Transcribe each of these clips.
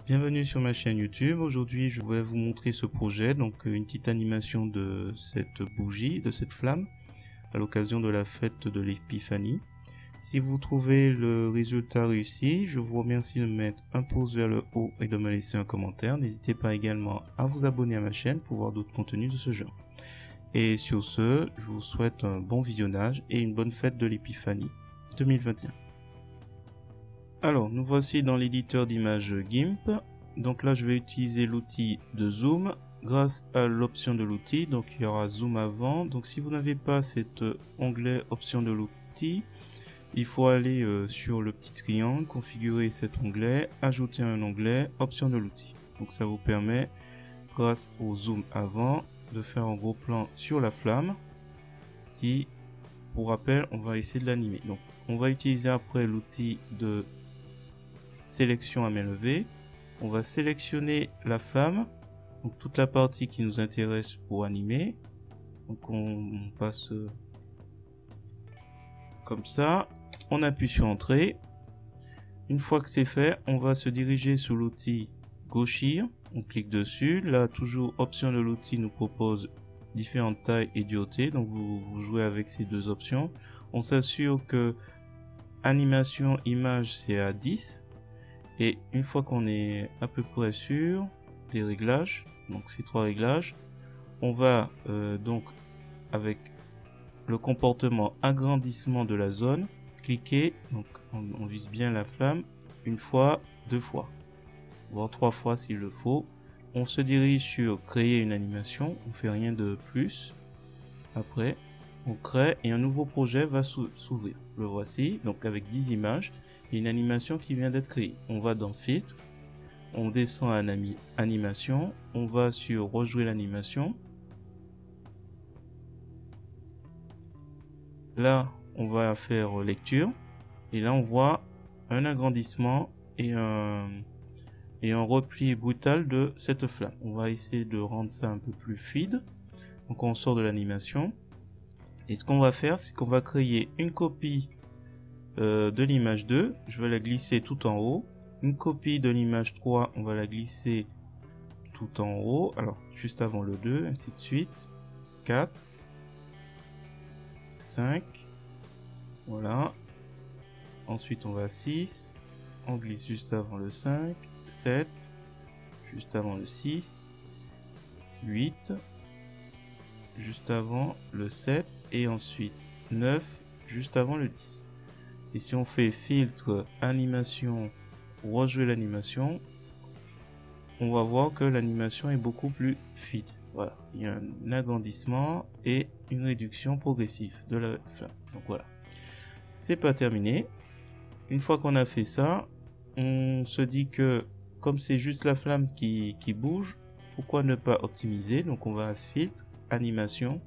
Bienvenue sur ma chaîne YouTube. Aujourd'hui, je vais vous montrer ce projet, donc une petite animation de cette bougie, de cette flamme, à l'occasion de la fête de l'Épiphanie. Si vous trouvez le résultat réussi, je vous remercie de mettre un pouce vers le haut et de me laisser un commentaire. N'hésitez pas également à vous abonner à ma chaîne pour voir d'autres contenus de ce genre. Et sur ce, je vous souhaite un bon visionnage et une bonne fête de l'Épiphanie 2021. Alors, nous voici dans l'éditeur d'images GIMP. Donc là, je vais utiliser l'outil de zoom grâce à l'option de l'outil. Donc, il y aura zoom avant. Donc, si vous n'avez pas cet onglet option de l'outil, il faut aller sur le petit triangle, configurer cet onglet, ajouter un onglet option de l'outil. Donc, ça vous permet, grâce au zoom avant, de faire un gros plan sur la flamme qui, pour rappel, on va essayer de l'animer. Donc, on va utiliser après l'outil de sélection à main levée. On va sélectionner la flamme, donc toute la partie qui nous intéresse pour animer. Donc on passe comme ça, on appuie sur entrée. Une fois que c'est fait, on va se diriger sur l'outil gauchir, on clique dessus. Là, toujours option de l'outil nous propose différentes tailles et dureté, donc vous jouez avec ces deux options. On s'assure que animation image c'est à 10. Et une fois qu'on est à peu près sûr des réglages, donc ces trois réglages, on va donc avec le comportement agrandissement de la zone, cliquer, donc on vise bien la flamme, une fois, deux fois, voire trois fois s'il le faut. On se dirige sur créer une animation, on fait rien de plus. Après, on crée et un nouveau projet va s'ouvrir. Le voici, donc avec 10 images. Il y a une animation qui vient d'être créée. On va dans filtre, on descend à animation, on va sur rejouer l'animation. Là, on va faire lecture et là on voit un agrandissement et un repli brutal de cette flamme. On va essayer de rendre ça un peu plus fluide. Donc on sort de l'animation et ce qu'on va faire, c'est qu'on va créer une copie de l'image 2, je vais la glisser tout en haut. Une copie de l'image 3, on va la glisser tout en haut. Alors, juste avant le 2, ainsi de suite. 4, 5, voilà. Ensuite, on va à 6, on glisse juste avant le 5, 7, juste avant le 6, 8, juste avant le 7, et ensuite 9, juste avant le 10. Et si on fait filtre, animation, rejouer l'animation, on va voir que l'animation est beaucoup plus fluide. Voilà, il y a un agrandissement et une réduction progressive de la flamme. Donc voilà, c'est pas terminé. Une fois qu'on a fait ça, on se dit que comme c'est juste la flamme qui bouge, pourquoi ne pas optimiser? Donc on va à filtre, animation.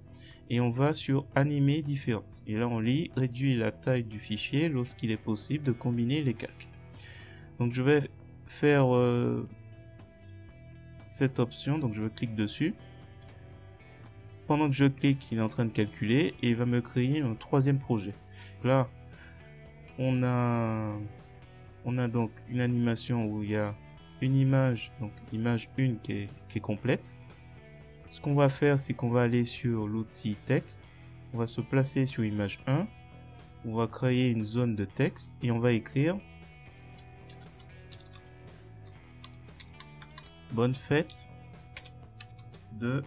Et on va sur animer différence. Et là on lit réduire la taille du fichier lorsqu'il est possible de combiner les calques. Donc je vais faire cette option, donc je clique dessus. Pendant que je clique, il est en train de calculer et il va me créer un troisième projet. Là on a donc une animation où il y a une image, donc image 1 qui est complète. Ce qu'on va faire, c'est qu'on va aller sur l'outil texte, on va se placer sur image 1, on va créer une zone de texte et on va écrire bonne fête de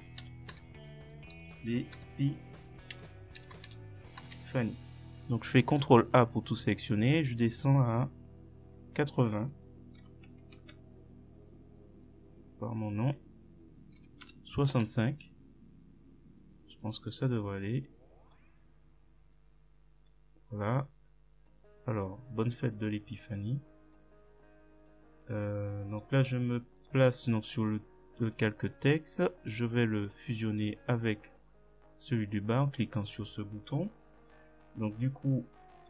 l'Épiphanie. Donc je fais CTRL A pour tout sélectionner, je descends à 80 par mon nom. 65, je pense que ça devrait aller. Voilà. Alors, bonne fête de l'Épiphanie. Donc là, je me place donc sur le calque texte. Je vais le fusionner avec celui du bas en cliquant sur ce bouton. Donc du coup,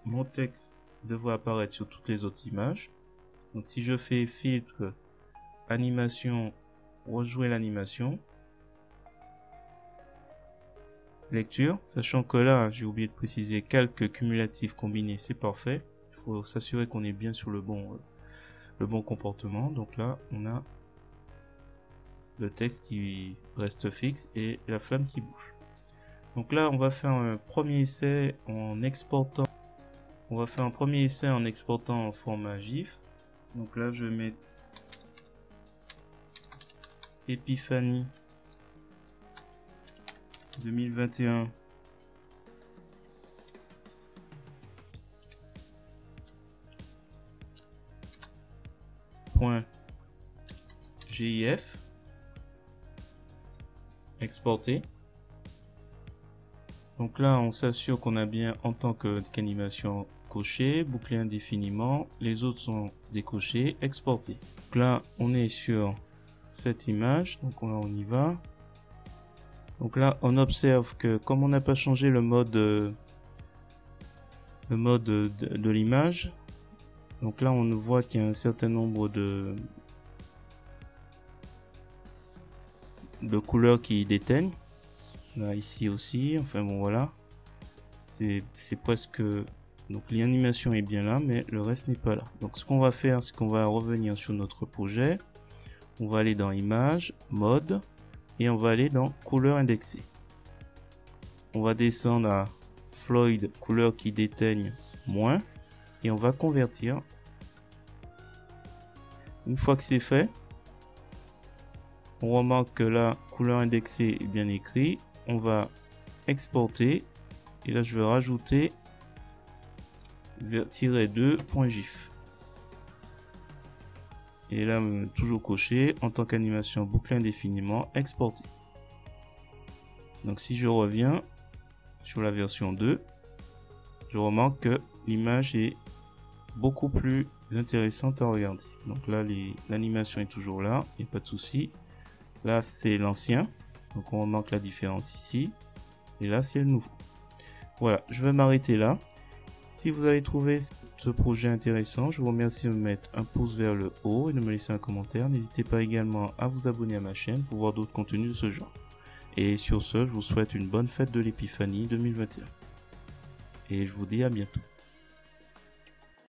mon texte devrait apparaître sur toutes les autres images. Donc si je fais filtre, animation, rejouer l'animation. Lecture, sachant que là j'ai oublié de préciser calque cumulatif combiné, c'est parfait. Il faut s'assurer qu'on est bien sur le bon le bon comportement. Donc là, on a le texte qui reste fixe et la flamme qui bouge. Donc là, on va faire un premier essai en exportant. On va faire un premier essai en exportant en format GIF. Donc là, je vais mettre Epiphany 2021 .gif exporter. Donc là, on s'assure qu'on a bien en tant qu'animation coché, boucler indéfiniment. Les autres sont décochés, exporter. Donc là, on est sur cette image. Donc là, on y va. Donc là, on observe que comme on n'a pas changé le mode de l'image, donc là, on voit qu'il y a un certain nombre de couleurs qui déteignent. Là, ici aussi, enfin bon, voilà. C'est presque... Donc l'animation est bien là, mais le reste n'est pas là. Donc ce qu'on va faire, c'est qu'on va revenir sur notre projet. On va aller dans Images, Mode, et on va aller dans Couleurs indexées. On va descendre à Floyd, couleur qui déteigne moins, et on va convertir. Une fois que c'est fait, on remarque que la couleur indexée est bien écrit. On va exporter, et là je vais rajouter -2.gif. Et là, toujours coché, en tant qu'animation bouclée indéfiniment, exporter. Donc si je reviens sur la version 2, je remarque que l'image est beaucoup plus intéressante à regarder. Donc là, l'animation est toujours là, il n'y a pas de souci. Là, c'est l'ancien, donc on remarque la différence ici. Et là, c'est le nouveau. Voilà, je vais m'arrêter là. Si vous avez trouvé ce projet intéressant, je vous remercie de me mettre un pouce vers le haut et de me laisser un commentaire. N'hésitez pas également à vous abonner à ma chaîne pour voir d'autres contenus de ce genre. Et sur ce, je vous souhaite une bonne fête de l'Épiphanie 2021. Et je vous dis à bientôt.